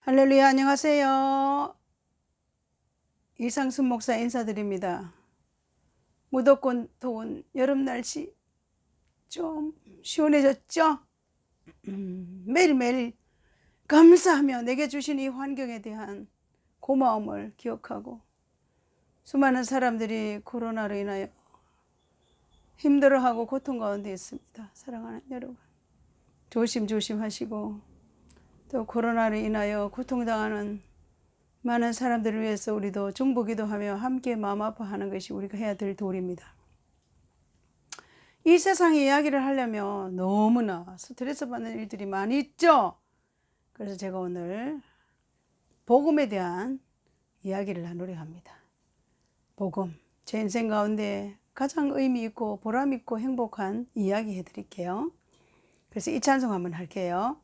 할렐루야, 안녕하세요. 이상순 목사 인사드립니다. 무덥고 더운 여름 날씨 좀 시원해졌죠? 매일매일 감사하며 내게 주신 이 환경에 대한 고마움을 기억하고, 수많은 사람들이 코로나로 인하여 힘들어하고 고통 가운데 있습니다. 사랑하는 여러분, 조심조심 하시고, 또 코로나로 인하여 고통당하는 많은 사람들을 위해서 우리도 중보기도하며 함께 마음 아파하는 것이 우리가 해야 될 도리입니다. 이 세상의 이야기를 하려면 너무나 스트레스 받는 일들이 많이 있죠. 그래서 제가 오늘 복음에 대한 이야기를 나누려 합니다. 복음, 제 인생 가운데 가장 의미 있고 보람 있고 행복한 이야기 해드릴게요. 그래서 이 찬송 한번 할게요.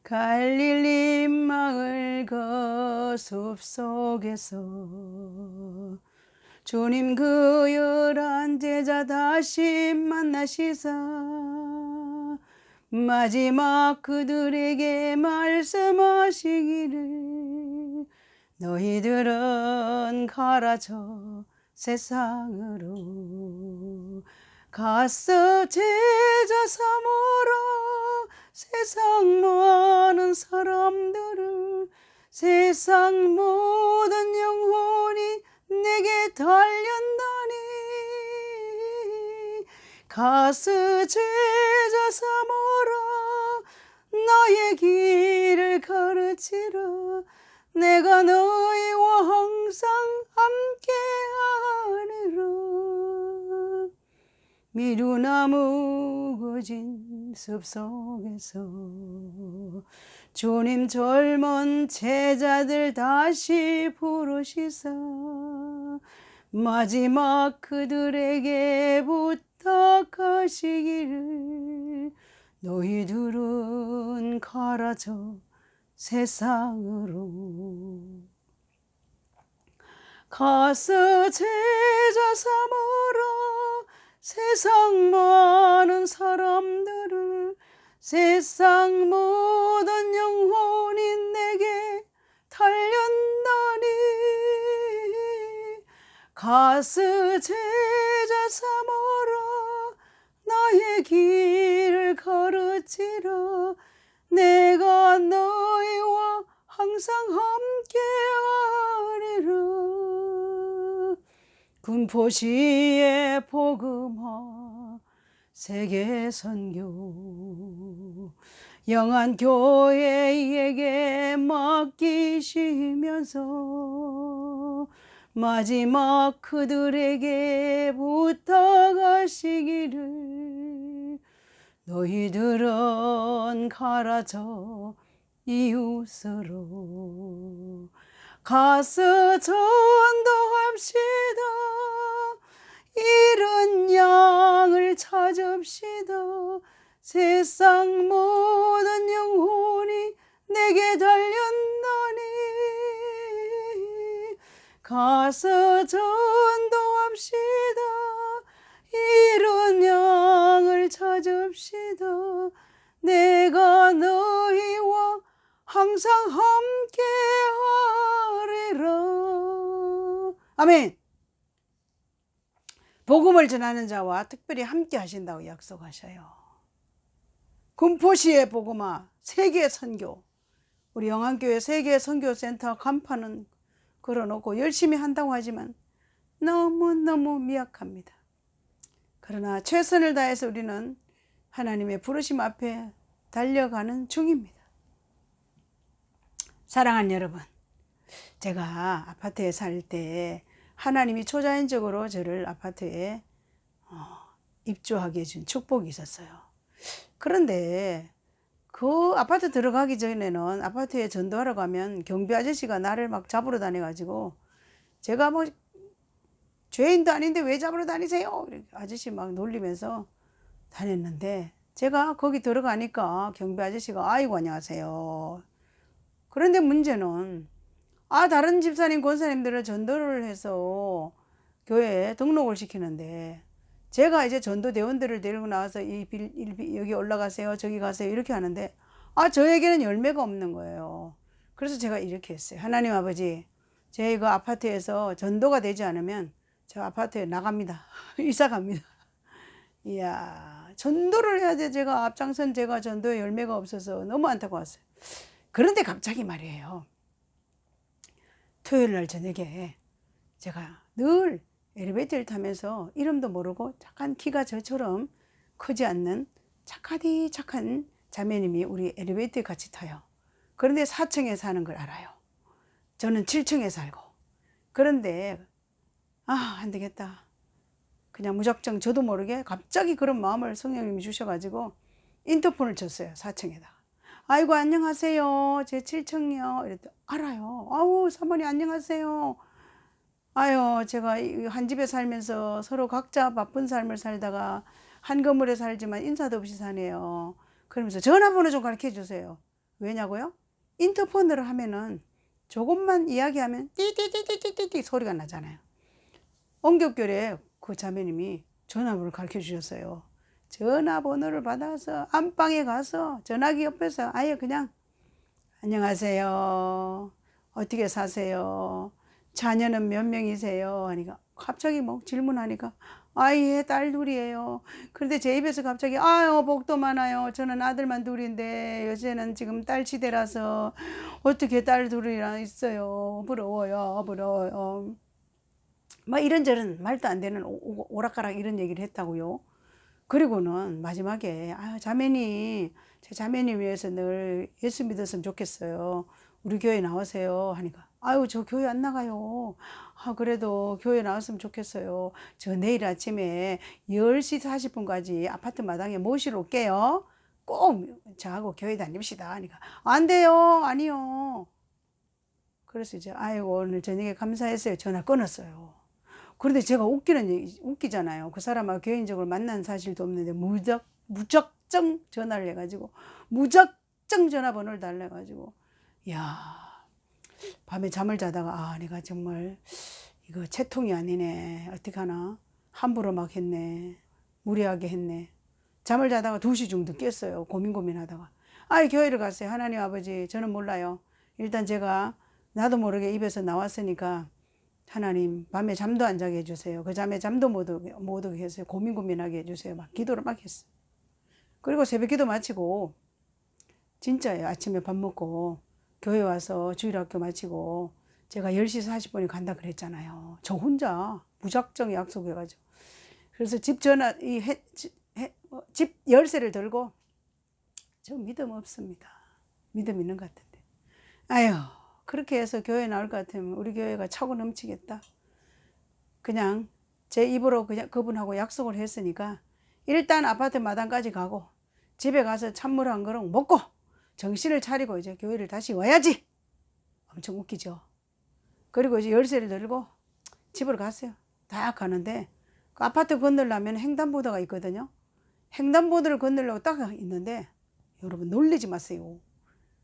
갈릴리 마을 그 숲속에서 주님 그 열한 제자 다시 만나시사 마지막 그들에게 말씀하시기를 너희들은 가라 저 세상으로 가서 제자 삼으라 세상 많은 사람들을 세상 모든 영혼이 내게 달렸나니 가서 제자 삼으라 나의 길을 가르치라 내가 너희와 항상 함께하리라. 미루나무 거진 숲속에서 주님 젊은 제자들 다시 부르시사 마지막 그들에게 부탁하시기를 너희들은 가라 저 세상으로 가서 제자 삼으라 세상 많은 사람들을 세상 모든 영혼이 내게 달렸나니 가서 제자 삼으라 나의 길을 가르치라 내가 너희와 항상 함께하리라. 군포시의 복음화 세계 선교 영안 교회에게 맡기시면서 마지막 그들에게 부탁하시기를 너희들은 가라 저 이웃으로 가서 전도합시다 잃은 양을 찾읍시다 세상 모든 영혼이 내게 달렸나니 가서 전도합시다 잃은 양을 찾읍시다 내가 너희와 항상 함께하리라. 아멘. 복음을 전하는 자와 특별히 함께 하신다고 약속하셔요. 군포시의 복음화 세계 선교 우리 영안교회 세계 선교센터 간판은 걸어놓고 열심히 한다고 하지만 너무너무 미약합니다. 그러나 최선을 다해서 우리는 하나님의 부르심 앞에 달려가는 중입니다. 사랑하는 여러분, 제가 아파트에 살 때 하나님이 초자연적으로 저를 아파트에 입주하게 해준 축복이 있었어요. 그런데 그 아파트 들어가기 전에는 아파트에 전도하러 가면 경비 아저씨가 나를 막 잡으러 다녀가지고 제가 뭐 죄인도 아닌데 왜 잡으러 다니세요? 아저씨 막 놀리면서 다녔는데 제가 거기 들어가니까 경비 아저씨가 아이고 안녕하세요. 그런데 문제는 다른 집사님 권사님들을 전도를 해서 교회에 등록을 시키는데 제가 이제 전도대원들을 데리고 나와서 여기 올라가세요 저기 가세요 이렇게 하는데 저에게는 열매가 없는 거예요. 그래서 제가 이렇게 했어요. 하나님 아버지, 제 그 아파트에서 전도가 되지 않으면 저 아파트에 나갑니다. 이사 갑니다. 이야, 전도를 해야 돼. 제가 앞장선 제가 전도에 열매가 없어서 너무 안타까웠어요. 그런데 갑자기 말이에요. 토요일 날 저녁에 제가 늘 엘리베이터를 타면서 이름도 모르고 착한 키가 저처럼 크지 않는 착하디 착한 자매님이 우리 엘리베이터에 같이 타요. 그런데 4층에 사는 걸 알아요. 저는 7층에 살고. 그런데 안 되겠다. 그냥 무작정 저도 모르게 갑자기 그런 마음을 성령님이 주셔가지고 인터폰을 쳤어요. 4층에다. 아이고 안녕하세요. 제 7층이요. 이랬더니 알아요. 아우 사모님 안녕하세요. 아유 제가 한 집에 살면서 서로 각자 바쁜 삶을 살다가 한 건물에 살지만 인사도 없이 사네요. 그러면서 전화번호 좀 가르쳐 주세요. 왜냐고요? 인터폰으로 하면은 조금만 이야기하면 띠띠띠띠띠띠 소리가 나잖아요. 엉겹결에 그 자매님이 전화번호를 가르쳐 주셨어요. 전화번호를 받아서 안방에 가서 전화기 옆에서 아예 그냥 안녕하세요. 어떻게 사세요? 자녀는 몇 명이세요? 하니까 갑자기 뭐 질문하니까 예, 딸 둘이에요. 그런데 제 입에서 갑자기 아유 복도 많아요. 저는 아들만 둘인데 요새는 지금 딸 시대라서 어떻게 딸 둘이나 있어요. 부러워요. 부러워요. 막 이런저런 말도 안 되는 오락가락 이런 얘기를 했다고요. 그리고는 마지막에 자매님, 제 자매님 위해서 늘 예수 믿었으면 좋겠어요. 우리 교회 나오세요 하니까 저 교회 안 나가요. 그래도 교회 나왔으면 좋겠어요. 저 내일 아침에 10시 40분까지 아파트 마당에 모시러 올게요. 꼭 저하고 교회 다닙시다 하니까 안 돼요. 아니요. 그래서 이제 오늘 저녁에 감사했어요. 전화 끊었어요. 그런데 제가 웃기잖아요. 그 사람하고 개인적으로 만난 사실도 없는데 무작정 전화를 해가지고 무작정 전화번호를 달래가지고 야 밤에 잠을 자다가 내가 정말 이거 채통이 아니네. 어떡하나 함부로 막 했네. 무리하게 했네. 잠을 자다가 2시 정도 깼어요. 고민하다가 교회를 갔어요. 하나님 아버지 저는 몰라요. 일단 제가 나도 모르게 입에서 나왔으니까 하나님 밤에 잠도 안 자게 해주세요. 그 잠에 잠도 못 오게 해주세요. 고민하게 해주세요. 막 기도를 막 했어요. 그리고 새벽 기도 마치고 진짜예요. 아침에 밥 먹고 교회 와서 주일학교 마치고 제가 10시 40분에 간다 그랬잖아요. 저 혼자 무작정 약속해가지고 그래서 집 열쇠를 들고 저 믿음 없습니다. 믿음 있는 것 같은데 그렇게 해서 교회 나올 것 같으면 우리 교회가 차고 넘치겠다. 그냥 제 입으로 그냥 그분하고 약속을 했으니까 일단 아파트 마당까지 가고 집에 가서 찬물 한 그릇 먹고 정신을 차리고 이제 교회를 다시 와야지. 엄청 웃기죠. 그리고 이제 열쇠를 들고 집으로 갔어요. 딱 가는데 그 아파트 건너려면 횡단보도가 있거든요. 횡단보도를 건너려고 딱 있는데 여러분 놀리지 마세요.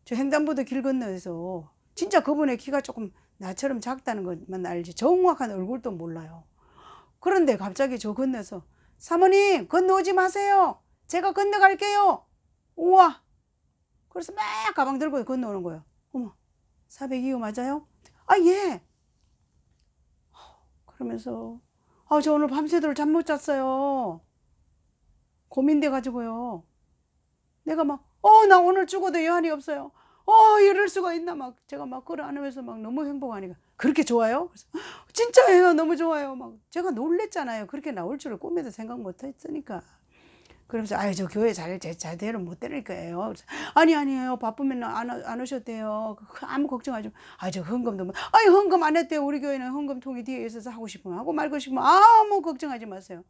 저 횡단보도 길 건너에서 진짜 그분의 키가 조금 나처럼 작다는 것만 알지 정확한 얼굴도 몰라요. 그런데 갑자기 저 건너서 사모님 건너오지 마세요. 제가 건너갈게요. 우와. 그래서 막 가방 들고 건너오는 거예요. 어머 402호 맞아요? 예. 그러면서 저 오늘 밤새도록 잠 못 잤어요. 고민돼 가지고요. 내가 막 나 오늘 죽어도 여한이 없어요. 이럴 수가 있나 막 제가 막 끌어안으면서 막 너무 행복하니까 그렇게 좋아요? 그래서 진짜예요. 너무 좋아요. 막 제가 놀랬잖아요. 그렇게 나올 줄을 꿈에도 생각 못 했으니까. 그러면서 저 교회 제대로 못 데릴 거예요. 그래서 아니에요. 바쁘면 안 오셨대요. 아무 걱정하지 마. 저 헌금도 헌금 안 했대요. 우리 교회는 헌금통이 뒤에 있어서 하고 싶으면 하고 말고 싶으면 아무 걱정하지 마세요.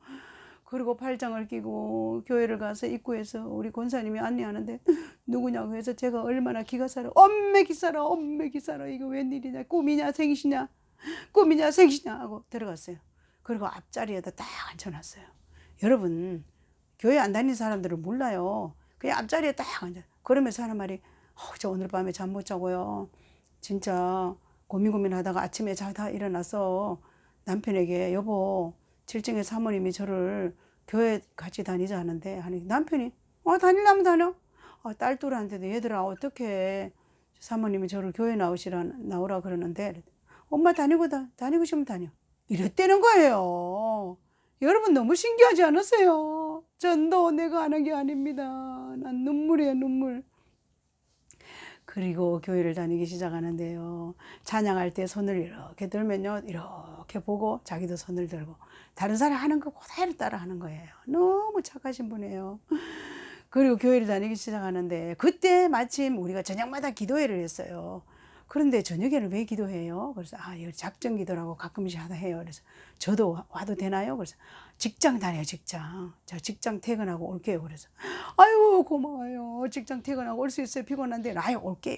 그리고 팔짱을 끼고 교회를 가서 입구에서 우리 권사님이 안내하는데 누구냐고 해서 제가 얼마나 기가 살아 엄매 기사라 이거 웬일이냐 꿈이냐 생시냐 하고 들어갔어요. 그리고 앞자리에다 딱 앉혀놨어요. 여러분 교회 안 다니는 사람들은 몰라요. 그냥 앞자리에 딱 앉아. 그러면서 하는 말이 저 오늘 밤에 잠 못 자고요. 진짜 고민하다가 아침에 자다 일어나서 남편에게 여보 7층에 사모님이 저를 교회 같이 다니자 하는데 하니 남편이 다니려면 다녀. 딸 둘한테도 얘들아 어떻게 사모님이 저를 교회 나오라 그러는데 엄마 다니고 싶으면 다녀. 이랬다는 거예요. 여러분 너무 신기하지 않으세요? 전도 내가 하는 게 아닙니다. 난 눈물이에요, 눈물. 그리고 교회를 다니기 시작하는데요. 찬양할 때 손을 이렇게 들면요. 이렇게 보고 자기도 손을 들고 다른 사람 하는 거 그대로 따라 하는 거예요. 너무 착하신 분이에요. 그리고 교회를 다니기 시작하는데 그때 마침 우리가 저녁마다 기도회를 했어요. 그런데 저녁에는 왜 기도해요? 그래서 이거 작정 기도라고 가끔씩 하다 해요. 그래서 저도 와도 되나요? 그래서 직장 다녀요, 직장. 저 직장 퇴근하고 올게요. 그래서 아유 고마워요. 직장 퇴근하고 올 수 있어요. 피곤한데 아유 올게요.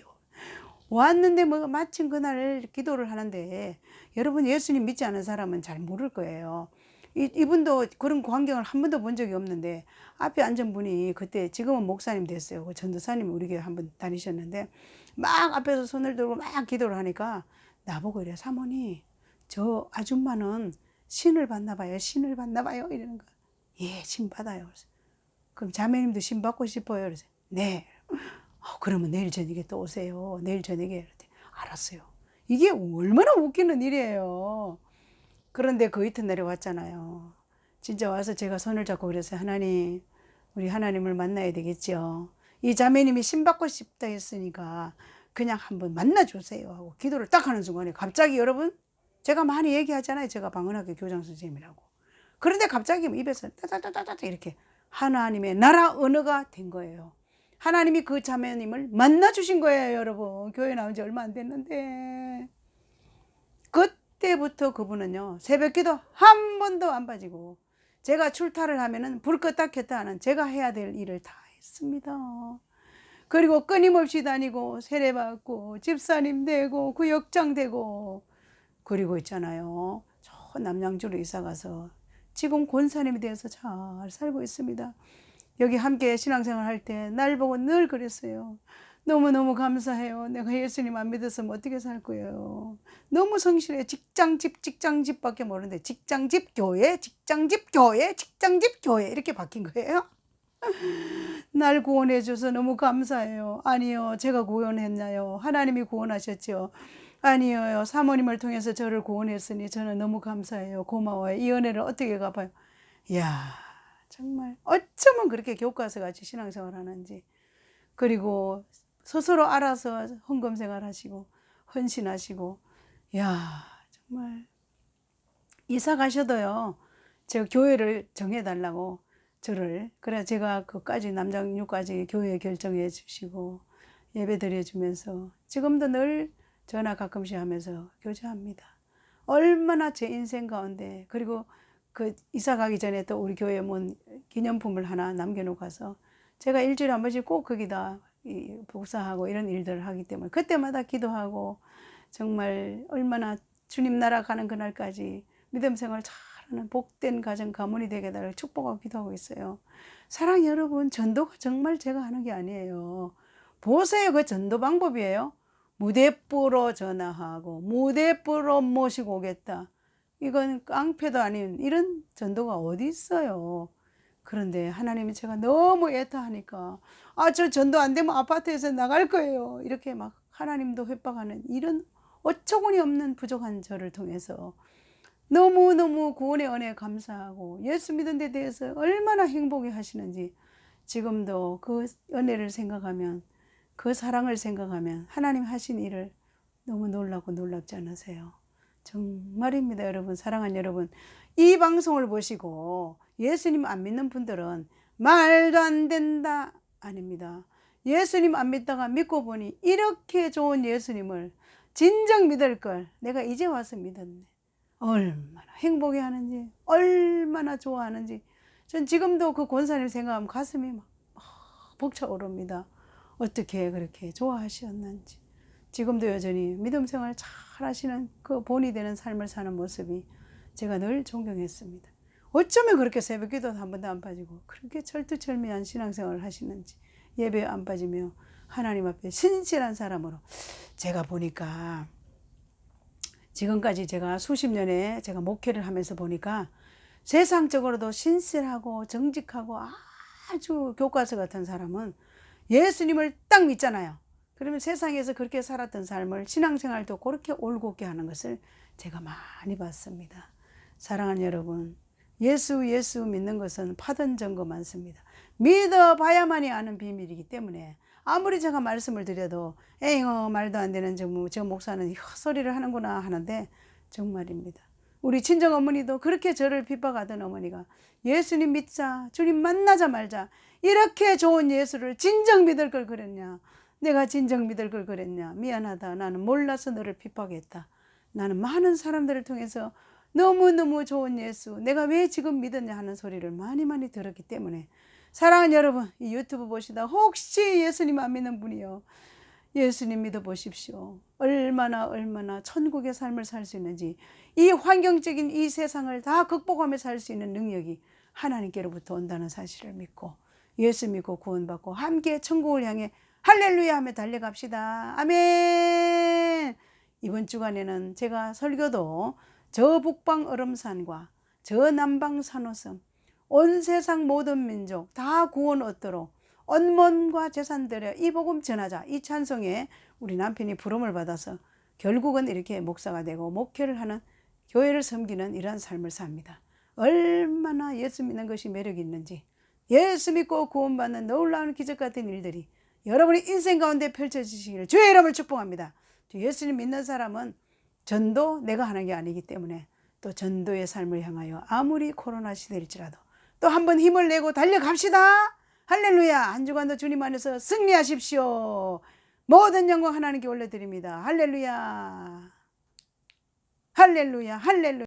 왔는데 뭐 마침 그날 기도를 하는데 여러분 예수님 믿지 않은 사람은 잘 모를 거예요. 이분도 그런 광경을 한 번도 본 적이 없는데 앞에 앉은 분이 그때 지금은 목사님 됐어요. 그 전도사님 우리 교회 한번 다니셨는데 막 앞에서 손을 들고 막 기도를 하니까 나보고 이래 사모님 저 아줌마는 신을 받나 봐요. 신을 받나 봐요. 이러는 거. 예, 신 받아요. 그래서 그럼 자매님도 신 받고 싶어요. 그래서 네. 그러면 내일 저녁에 또 오세요. 내일 저녁에. 그랬더니 알았어요. 이게 얼마나 웃기는 일이에요. 그런데 그 이튿날에 왔잖아요. 진짜 와서 제가 손을 잡고 그랬어요. 하나님, 우리 하나님을 만나야 되겠죠. 이 자매님이 신 받고 싶다 했으니까 그냥 한번 만나주세요 하고 기도를 딱 하는 순간에 갑자기 여러분 제가 많이 얘기하잖아요. 제가 방언학교 교장 선생님이라고. 그런데 갑자기 입에서 따다다다다 이렇게 하나님의 나라 언어가 된 거예요. 하나님이 그 자매님을 만나주신 거예요, 여러분. 교회 나온 지 얼마 안 됐는데. 그때부터 그분은요, 새벽 기도 한 번도 안 빠지고, 제가 출타를 하면은 불 껐다 켰다 하는 제가 해야 될 일을 다 했습니다. 그리고 끊임없이 다니고, 세례받고, 집사님 되고, 구역장 되고, 그리고 있잖아요. 저 남양주로 이사 가서 지금 권사님이 되어서 잘 살고 있습니다. 여기 함께 신앙생활 할 때 날 보고 늘 그랬어요. 너무너무 감사해요. 내가 예수님 안 믿었으면 어떻게 살 거예요. 너무 성실해. 직장집 밖에 모르는데 직장집 교회 이렇게 바뀐 거예요. 날 구원해 줘서 너무 감사해요. 아니요, 제가 구원했나요? 하나님이 구원하셨죠. 아니요, 사모님을 통해서 저를 구원했으니 저는 너무 감사해요. 고마워요. 이 은혜를 어떻게 갚아요? 이야, 정말 어쩌면 그렇게 교과서 같이 신앙생활 하는지. 그리고 스스로 알아서 헌금생활 하시고 헌신하시고, 야 정말 이사 가셔도요 제가 교회를 정해달라고 저를 그래 제가 그까지 남장유까지 교회 결정해 주시고 예배 드려주면서 지금도 늘 전화 가끔씩 하면서 교제합니다. 얼마나 제 인생 가운데 그리고 그 이사 가기 전에 또 우리 교회 문 기념품을 하나 남겨놓고 가서 제가 일주일에 한 번씩 꼭 거기다 복사하고 이런 일들을 하기 때문에 그때마다 기도하고 정말 얼마나 주님 나라 가는 그날까지 믿음 생활 잘하는 복된 가정 가문이 되게 달라고 축복하고 기도하고 있어요. 사랑 여러분, 전도가 정말 제가 하는 게 아니에요. 보세요, 그 전도 방법이에요. 무대부로 전화하고 무대부로 모시고 오겠다. 이건 깡패도 아닌 이런 전도가 어디 있어요. 그런데 하나님이 제가 너무 애타하니까 저 전도 안 되면 아파트에서 나갈 거예요. 이렇게 막 하나님도 회박하는 이런 어처구니 없는 부족한 저를 통해서 너무너무 구원의 은혜에 감사하고 예수 믿은 데 대해서 얼마나 행복해 하시는지 지금도 그 은혜를 생각하면 그 사랑을 생각하면 하나님 하신 일을 너무 놀라고 놀랍지 않으세요? 정말입니다, 여러분. 사랑하는 여러분, 이 방송을 보시고 예수님 안 믿는 분들은 말도 안 된다 아닙니다. 예수님 안 믿다가 믿고 보니 이렇게 좋은 예수님을 진정 믿을 걸 내가 이제 와서 믿었네. 얼마나 행복해 하는지 얼마나 좋아하는지 전 지금도 그 권사님 생각하면 가슴이 막 벅차오릅니다. 어떻게 그렇게 좋아하셨는지. 지금도 여전히 믿음 생활 잘 하시는 그 본이 되는 삶을 사는 모습이 제가 늘 존경했습니다. 어쩌면 그렇게 새벽 기도도 한 번도 안 빠지고 그렇게 철두철미한 신앙생활을 하시는지 예배 안 빠지며 하나님 앞에 신실한 사람으로 제가 보니까 지금까지 제가 수십 년에 제가 목회를 하면서 보니까 세상적으로도 신실하고 정직하고 아주 교과서 같은 사람은 예수님을 딱 믿잖아요. 그러면 세상에서 그렇게 살았던 삶을 신앙생활도 그렇게 올곧게 하는 것을 제가 많이 봤습니다. 사랑하는 여러분, 예수 믿는 것은 파던 점거 많습니다. 믿어봐야만이 아는 비밀이기 때문에 아무리 제가 말씀을 드려도 에이 말도 안 되는 저 목사는 헛소리를 하는구나 하는데 정말입니다. 우리 친정어머니도 그렇게 저를 핍박하던 어머니가 예수님 믿자, 주님 만나자 말자, 이렇게 좋은 예수를 진정 믿을 걸 그랬냐, 내가 진정 믿을 걸 그랬냐, 미안하다, 나는 몰라서 너를 핍박했다, 나는 많은 사람들을 통해서 너무너무 좋은 예수, 내가 왜 지금 믿었냐 하는 소리를 많이 들었기 때문에 사랑하는 여러분, 이 유튜브 보시다 혹시 예수님 안 믿는 분이요, 예수님 믿어 보십시오. 얼마나 천국의 삶을 살 수 있는지, 이 환경적인 이 세상을 다 극복하며 살 수 있는 능력이 하나님께로부터 온다는 사실을 믿고 예수 믿고 구원받고 함께 천국을 향해 할렐루야 하며 달려갑시다. 아멘. 이번 주간에는 제가 설교도 저 북방 얼음산과 저 남방 산호섬, 온 세상 모든 민족 다 구원 얻도록 언몬과 재산 들여 이 복음 전하자, 이 찬송에 우리 남편이 부름을 받아서 결국은 이렇게 목사가 되고 목회를 하는, 교회를 섬기는 이러한 삶을 삽니다. 얼마나 예수 믿는 것이 매력이 있는지, 예수 믿고 구원받는 놀라운 기적 같은 일들이 여러분의 인생 가운데 펼쳐지시기를 주의 이름을 축복합니다. 예수님 믿는 사람은 전도 내가 하는 게 아니기 때문에 또 전도의 삶을 향하여 아무리 코로나 시대일지라도 또 한번 힘을 내고 달려갑시다. 할렐루야. 한 주간도 주님 안에서 승리하십시오. 모든 영광 하나님께 올려드립니다. 할렐루야. 할렐루야. 할렐루야.